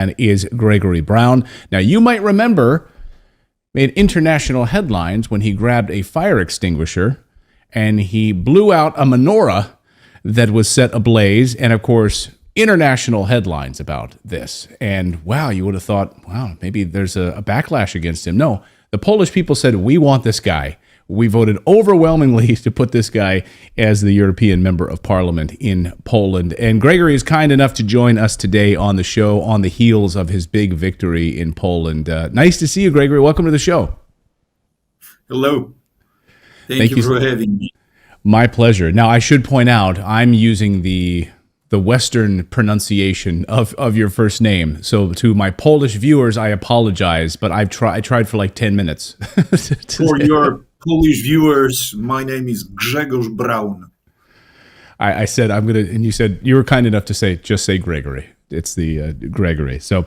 And is Gregory Brown. Now, you might remember, made international headlines when he grabbed a fire extinguisher and he blew out a menorah that was set ablaze. And of course, international headlines about this. And wow, you would have thought, wow, maybe there's a backlash against him. No, the Polish people said, we want this guy. We voted overwhelmingly to put this guy as the European Member of Parliament in Poland. And Gregory is kind enough to join us today on the show on the heels of his big victory in Poland. Nice to see you, Gregory. Welcome to the show. Hello. Thank you for having me. My pleasure. Now, I should point out, I'm using the Western pronunciation of your first name. So to my Polish viewers, I apologize, but I tried for like 10 minutes. For your Polish viewers, my name is GRZEGORZ BRAUN. I said I'm gonna, and you said you were kind enough to say just say Gregory. It's the Gregory. So,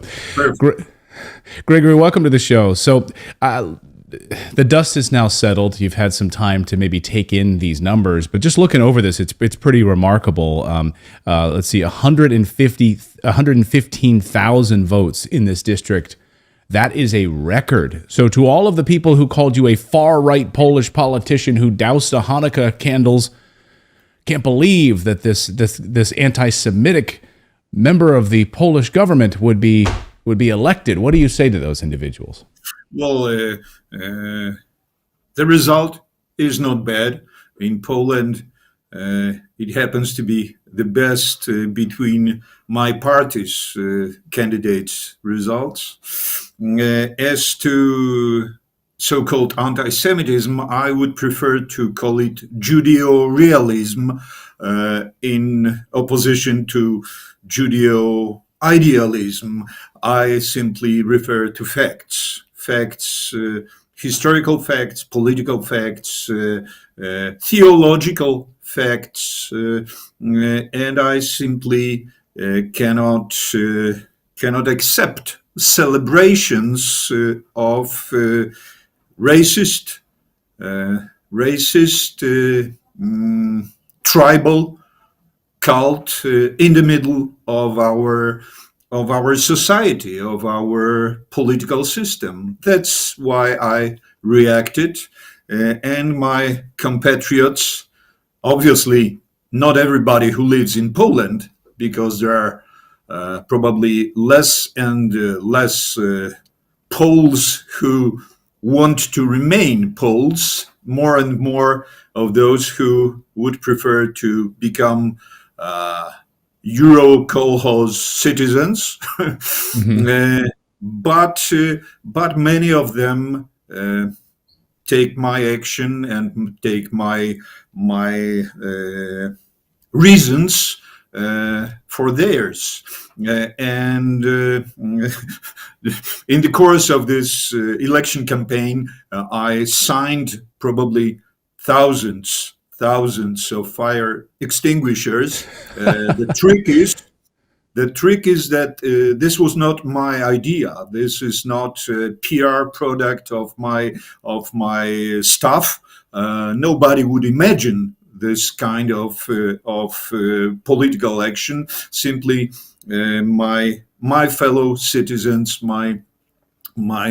Gregory, welcome to the show. So, the dust is now settled. You've had some time to maybe take in these numbers, but just looking over this, it's pretty remarkable. Let's see, 115,000 votes in this district. That is a record. So to all of the people who called you a far-right Polish politician who doused the Hanukkah candles, can't believe that this anti-Semitic member of the Polish government would be elected. What do you say to those individuals? Well, the result is not bad. In Poland, it happens to be the best between my party's candidates' results. As to so-called anti-Semitism, I would prefer to call it Judeo-realism in opposition to Judeo-idealism. I simply refer to facts, historical facts, political facts, theological facts, and I simply cannot accept celebrations of racist, tribal cult in the middle of our society, of our political system. That's why I reacted, and my compatriots, obviously not everybody who lives in Poland, because there are probably less and less Poles who want to remain Poles, more and more of those who would prefer to become Euro kolkhoz citizens. Mm-hmm. But many of them take my action and take my reasons for theirs. And in the course of this election campaign, I signed probably thousands of fire extinguishers. The trick is that this was not my idea. This is not a PR product of my staff. Nobody would imagine this kind of political action. Simply, my fellow citizens, my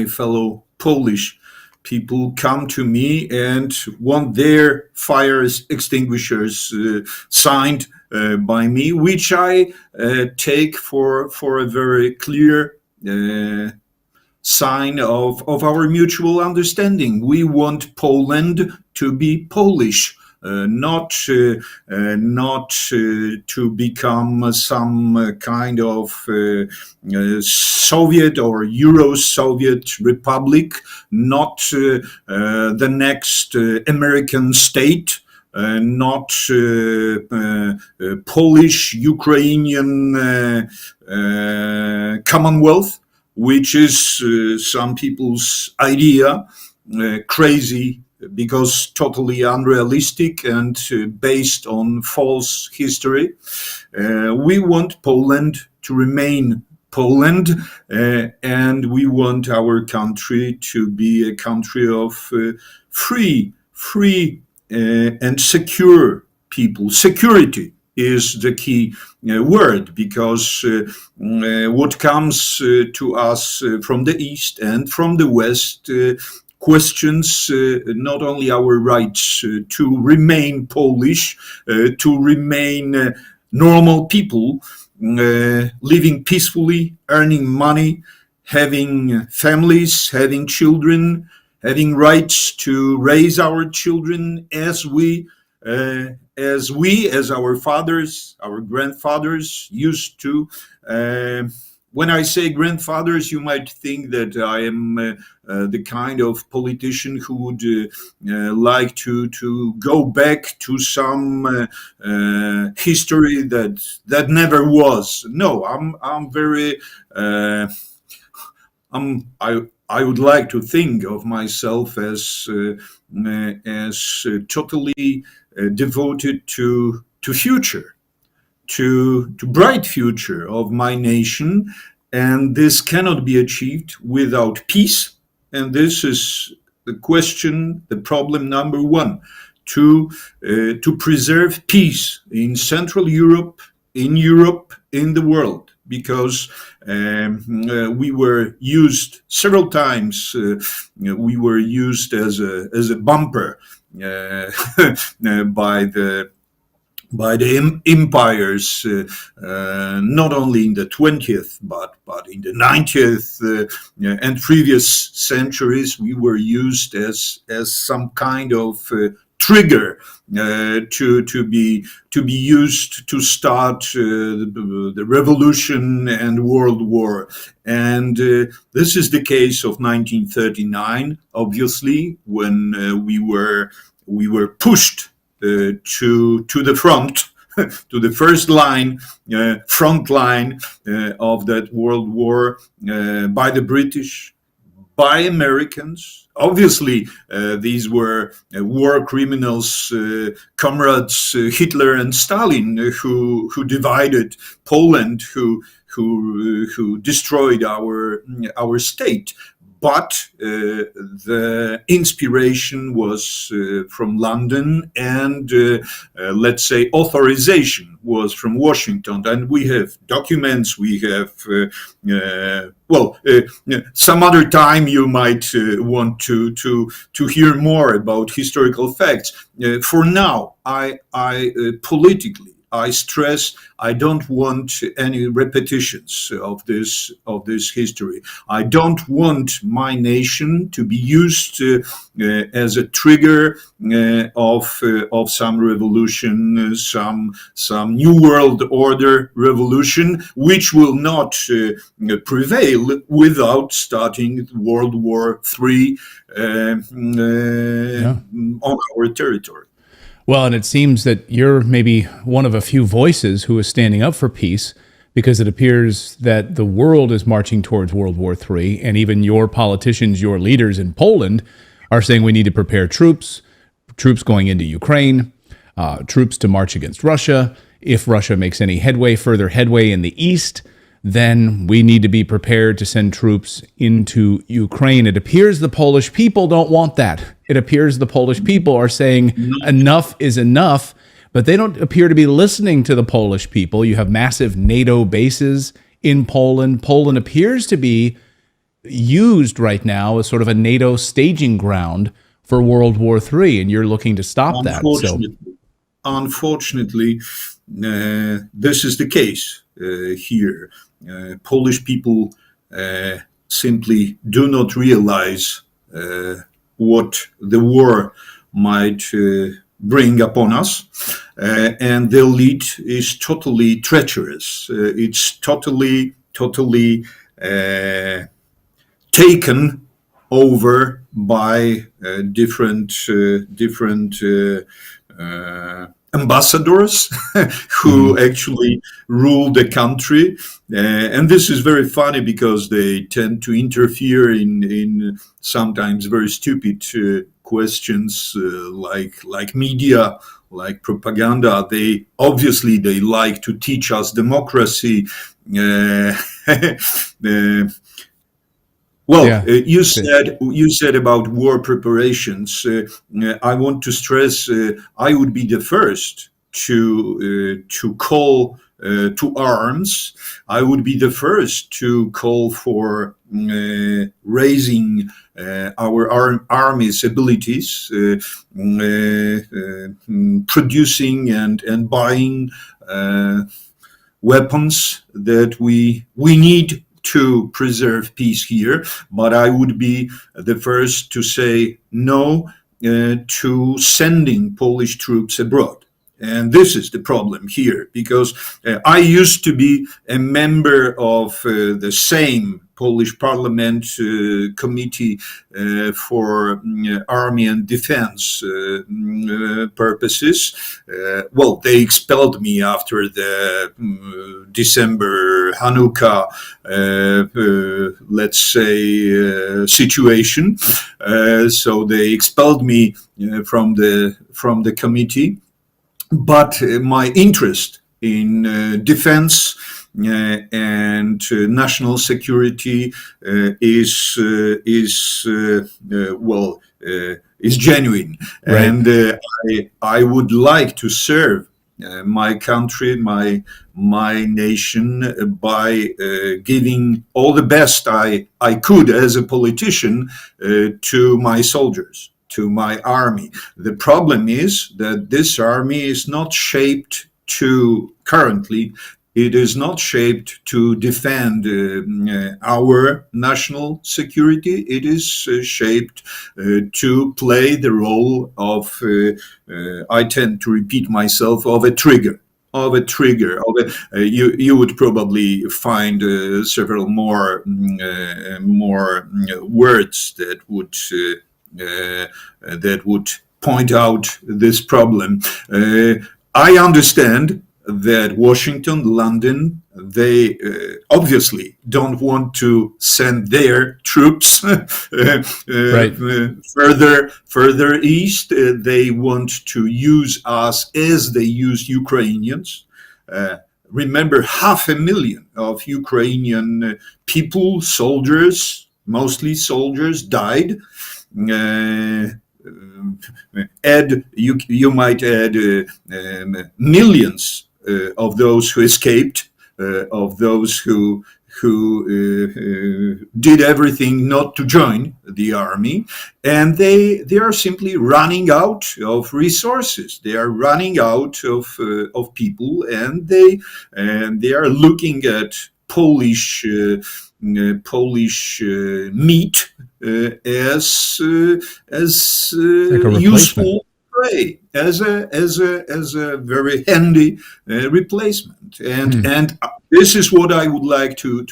fellow Polish people come to me and want their fire extinguishers signed by me, which I take for a very clear sign of our mutual understanding. We want Poland to be Polish. Not to become some kind of Soviet or Euro-Soviet republic, not the next American state, not Polish-Ukrainian Commonwealth, which is some people's idea, crazy, because totally unrealistic and based on false history. We want Poland to remain Poland, and we want our country to be a country of free and secure people, security is the key word, because what comes to us from the East and from the West questions not only our rights to remain Polish, to remain normal people, living peacefully, earning money, having families, having children, having rights to raise our children as our fathers, our grandfathers used to. When I say grandfathers, you might think that I am the kind of politician who would like to go back to some history that never was. No, I'm very. I would like to think of myself as totally devoted to future, to bright future of my nation, and this cannot be achieved without peace. And this is the question, the problem number one, to preserve peace in Central Europe, in the world, because we were used several times. We were used as a bumper by the empires, not only in the 20th but in the 90th and previous centuries. We were used as some kind of trigger to be used to start the revolution and World War. And this is the case of 1939, obviously, when we were pushed to the front, to the front line of that World War by the British, by Americans. Obviously, these were war criminals, comrades Hitler and Stalin, who divided Poland, who destroyed our state. But the inspiration was from London, and let's say authorization was from Washington. And we have documents. We have some other time you might want to hear more about historical facts. For now, I politically, I stress, I don't want any repetitions of this history. I don't want my nation to be used as a trigger of some revolution, some new world order revolution, which will not prevail without starting World War III on our territory. Well, and it seems that you're maybe one of a few voices who is standing up for peace, because it appears that the world is marching towards World War III, and even your politicians, your leaders in Poland, are saying we need to prepare troops going into Ukraine, troops to march against Russia. If Russia makes any further headway in the east, then we need to be prepared to send troops into Ukraine. It appears the Polish people don't want that. It appears the Polish people are saying enough is enough, but they don't appear to be listening to the Polish people. You have massive NATO bases in Poland. Poland appears to be used right now as sort of a NATO staging ground for World War III, and you're looking to stop that. Unfortunately, this is the case here. Polish people simply do not realize what the war might bring upon us, and the elite is totally treacherous. It's totally taken over by different ambassadors who actually rule the country, and this is very funny because they tend to interfere in sometimes very stupid questions like media, like propaganda. They like to teach us democracy. You said about war preparations. I want to stress I would be the first to call to arms. I would be the first to call for raising our army's abilities, producing and buying weapons that we need to preserve peace here. But I would be the first to say no to sending Polish troops abroad. And this is the problem here, because I used to be a member of the same Polish Parliament Committee for Army and Defense purposes. Well, they expelled me after the December Hanukkah, let's say, situation. So they expelled me from the committee. But my interest in defense and national security is genuine, right. And I would like to serve my country, my nation, by giving all the best I could as a politician to my soldiers, to my army. The problem is that this army is not shaped currently, it is not shaped to defend our national security. It is shaped to play the role of, I tend to repeat myself, of a trigger. You would probably find several more words that would point out this problem. I understand that Washington, London, they obviously don't want to send their troops right. further east. They want to use us as they used Ukrainians. Remember, 500,000 of Ukrainian people, soldiers, mostly soldiers, died. You might add millions of those who escaped, of those who did everything not to join the army, and they are simply running out of resources. They are running out of people, and they are looking at Polish meat as like useful prey, as a very handy replacement, and this is what I would like to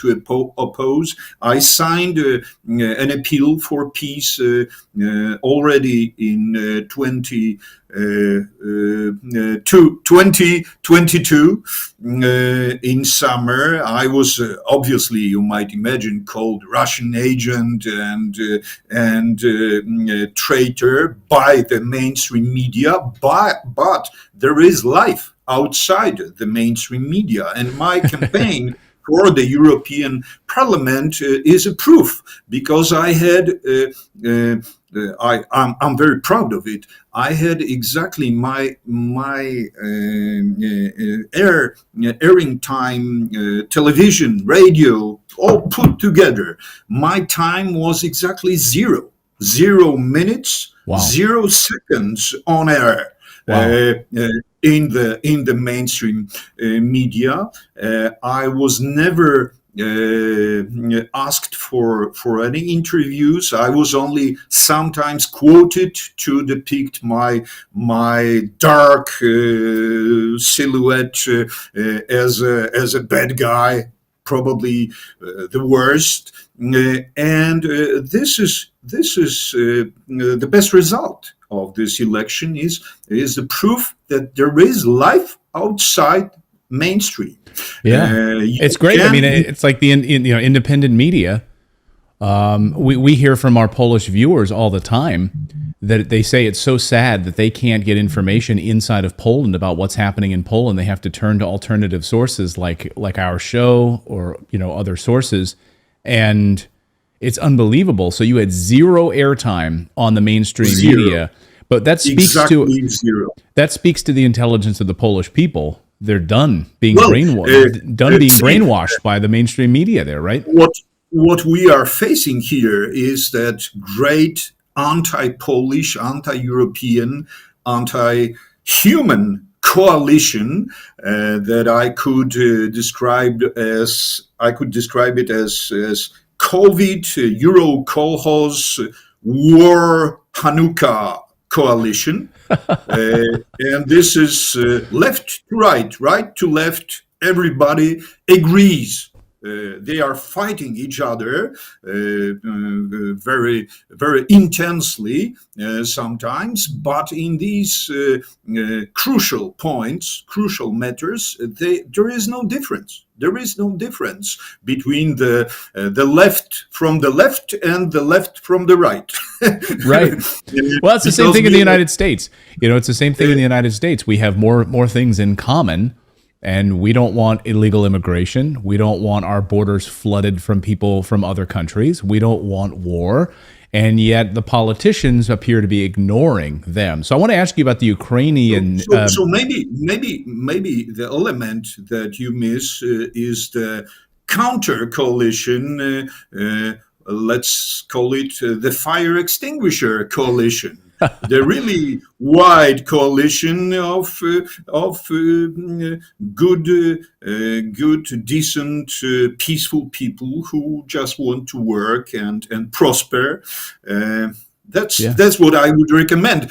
oppose. I signed an appeal for peace already in 2022 in summer. I was obviously, you might imagine, called Russian agent and traitor by the mainstream media, but there is life outside the mainstream media, and my campaign for the European Parliament is a proof, because I had I'm very proud of it. I had exactly my airing time, television, radio, all put together. My time was exactly 0 minutes, wow. 0 seconds on air. Wow. In the mainstream media. I was never asked for any interviews. I was only sometimes quoted to depict my dark silhouette as a bad guy, probably the worst. And this is the best result of this election is the proof that there is life outside mainstream. Yeah, it's great. I mean, it's like the independent media. We hear from our Polish viewers all the time that they say it's so sad that they can't get information inside of Poland about what's happening in Poland. They have to turn to alternative sources like our show or other sources, and it's unbelievable. So you had 0 airtime on the mainstream media, But that speaks exactly zero. to the intelligence of the Polish people. They're done being Well, brainwashed by the mainstream media there, right? What we are facing here is that great anti-Polish, anti-European, anti-human coalition that I could describe it as COVID, Euro Kolhoz, War Hanukkah coalition. And this is left to right, right to left. Everybody agrees. They are fighting each other very, very intensely sometimes, but in these crucial points, crucial matters, there is no difference. There is no difference between the left from the left and the left from the right. Right. Well, it's the same thing in the United States. It's the same thing in the United States. We have more things in common. And we don't want illegal immigration. We don't want our borders flooded from people from other countries. We don't want war. And yet the politicians appear to be ignoring them. So I want to ask you about the Ukrainian. So maybe the element that you miss is the counter coalition. Let's call it the fire extinguisher coalition. The really wide coalition of good, decent, peaceful people who just want to work and prosper. That's what I would recommend.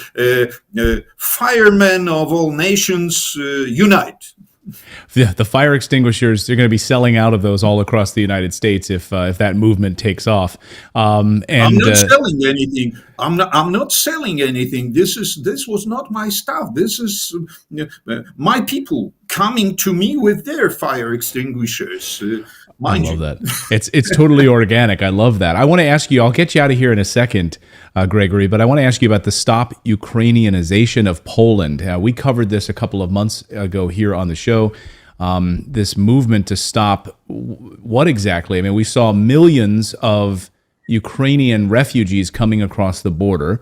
Firemen of all nations, unite. The fire extinguishers, they're going to be selling out of those all across the United States if that movement takes off. I'm not selling anything. I'm not selling anything. This was not my stuff. This is my people coming to me with their fire extinguishers. I love that. It's totally organic. I love that. I want to ask you, I'll get you out of here in a second, Gregory, but I want to ask you about the Stop Ukrainianization of Poland. We covered this a couple of months ago here on the show. This movement to stop what exactly? I mean, we saw millions of Ukrainian refugees coming across the border.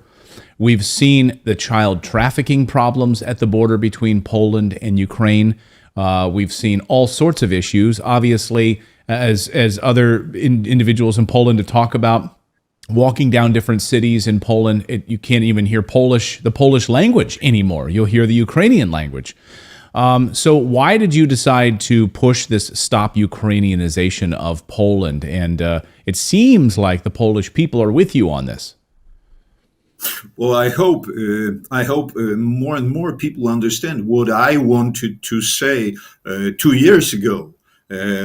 We've seen the child trafficking problems at the border between Poland and Ukraine. We've seen all sorts of issues. Obviously, as other individuals in Poland to talk about, walking down different cities in Poland, you can't even hear the Polish language anymore. You'll hear the Ukrainian language. So why did you decide to push this Stop Ukrainianization of Poland? And it seems like the Polish people are with you on this. Well, I hope more and more people understand what I wanted to say 2 years ago,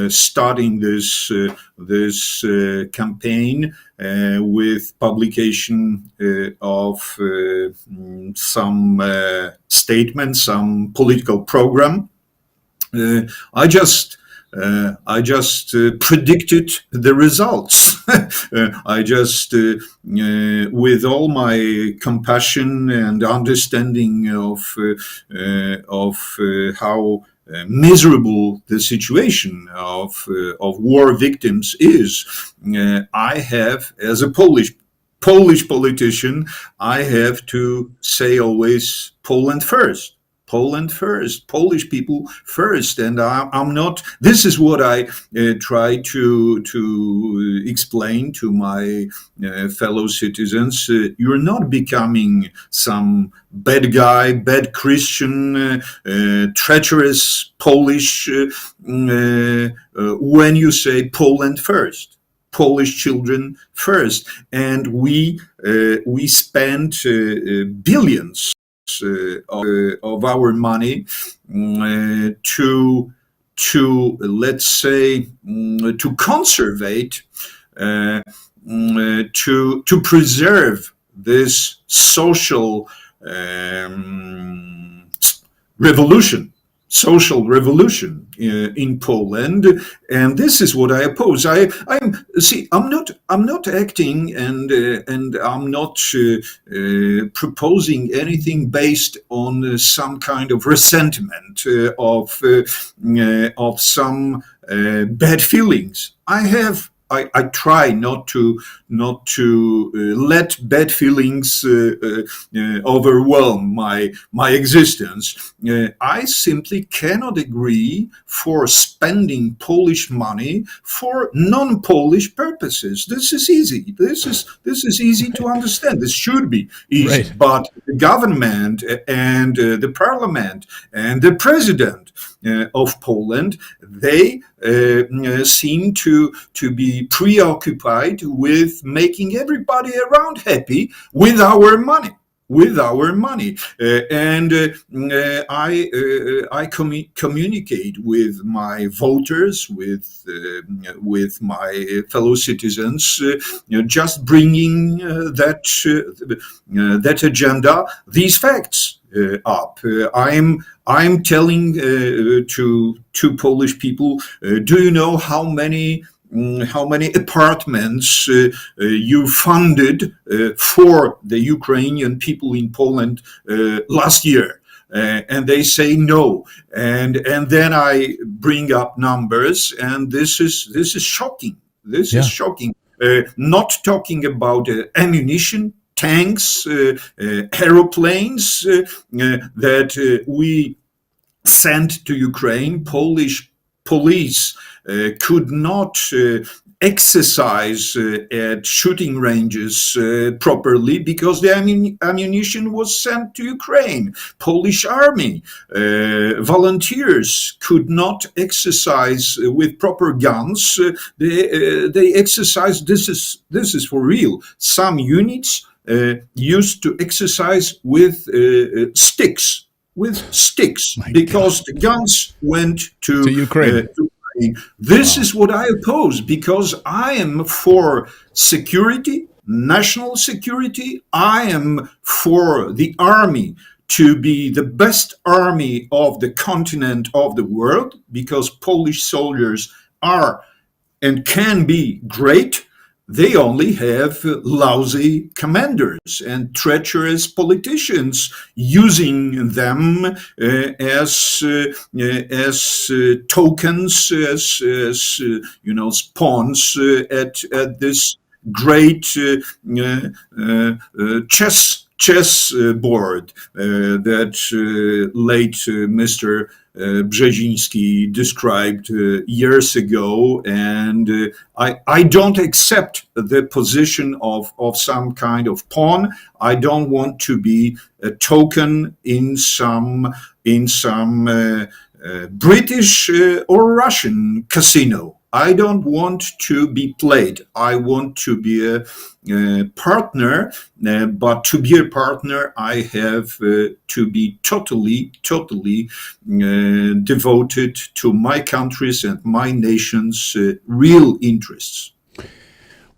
starting this campaign with publication of some statements, some political program. I just predicted the results. I just, with all my compassion and understanding of how miserable the situation of war victims is, I have, as a Polish politician, I have to say always Poland first. Poland first, Polish people first, and I'm not. This is what I try to explain to my fellow citizens. You're not becoming some bad guy, bad Christian, treacherous Polish when you say Poland first. Polish children first, and we spend billions of our money to let's say to conservate, to preserve this social social revolution in Poland, and this is what I oppose. I'm not acting and I'm not proposing anything based on some kind of resentment of some bad feelings. I I try not to let bad feelings overwhelm my existence. I simply cannot agree for spending Polish money for non-Polish purposes. This is easy. This is easy to understand. This should be easy. Right. But the government and the parliament and the president of Poland, they seem to be preoccupied with making everybody around happy with our money. I communicate with my voters, with my fellow citizens, just bringing that agenda, these facts up. I'm telling to Polish people, do you know how many apartments you funded for the Ukrainian people in Poland last year? And they say no, and then I bring up numbers, and this is shocking. This is shocking. Not talking about ammunition, tanks, aeroplanes that we sent to Ukraine. Polish police could not exercise at shooting ranges properly because the ammunition was sent to Ukraine. Polish army volunteers could not exercise with proper guns. They exercised. This is for real. Some units used to exercise with sticks. Because the guns went to Ukraine. This is what I oppose, because I am for security, national security. I am for the army to be the best army of the continent, of the world, because Polish soldiers are and can be great. They only have lousy commanders and treacherous politicians using them as tokens, as pawns at this great chess board that late Mr. Brzezinski described years ago, and I don't accept the position of some kind of pawn. I don't want to be a token in some British or Russian casino. I don't want to be played. I want to be a partner, but to be a partner, I have to be totally devoted to my country's and my nation's real interests.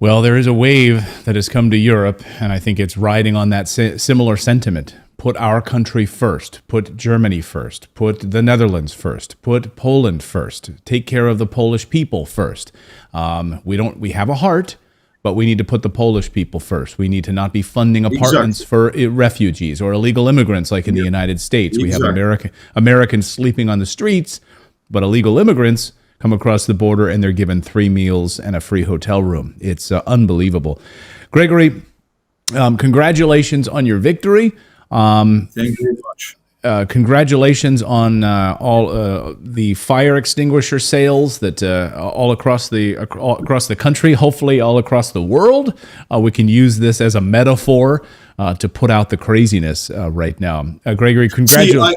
Well, there is a wave that has come to Europe, and I think it's riding on that similar sentiment. Put our country first, put Germany first, put the Netherlands first, put Poland first, take care of the Polish people first. We have a heart, but we need to put the Polish people first. We need to not be funding apartments for refugees or illegal immigrants like in the United States. We have Americans sleeping on the streets, but illegal immigrants come across the border and they're given 3 meals and a free hotel room. It's unbelievable. Gregory, congratulations on your victory. Thank you very much. Congratulations on all the fire extinguisher sales that all across the country, hopefully all across the world. We can use this as a metaphor to put out the craziness right now. Gregory, congratulations.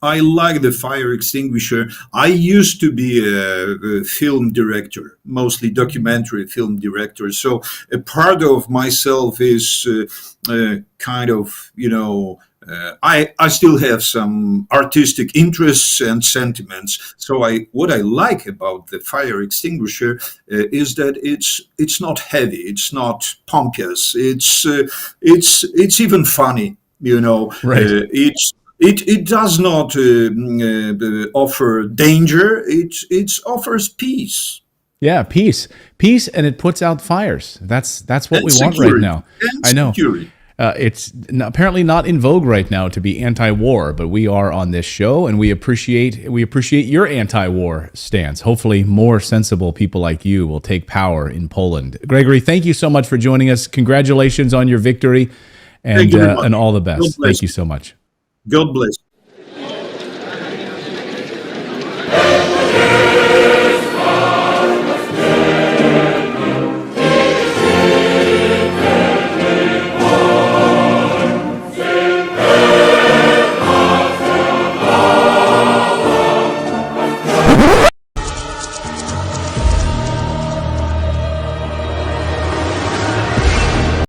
I like the fire extinguisher. I used to be a film director, mostly documentary film director. So a part of myself is kind of, I still have some artistic interests and sentiments. So what I like about the fire extinguisher is that it's not heavy, it's not pompous, it's even funny, Right. It does not offer danger. It offers peace. Yeah, peace, and it puts out fires. That's what we want security. right now. And I know. security. It's apparently not in vogue right now to be anti-war, but we are on this show, and we appreciate your anti-war stance. Hopefully, more sensible people like you will take power in Poland. Gregory, thank you so much for joining us. Congratulations on your victory, and all the best. Thank you so much. God bless.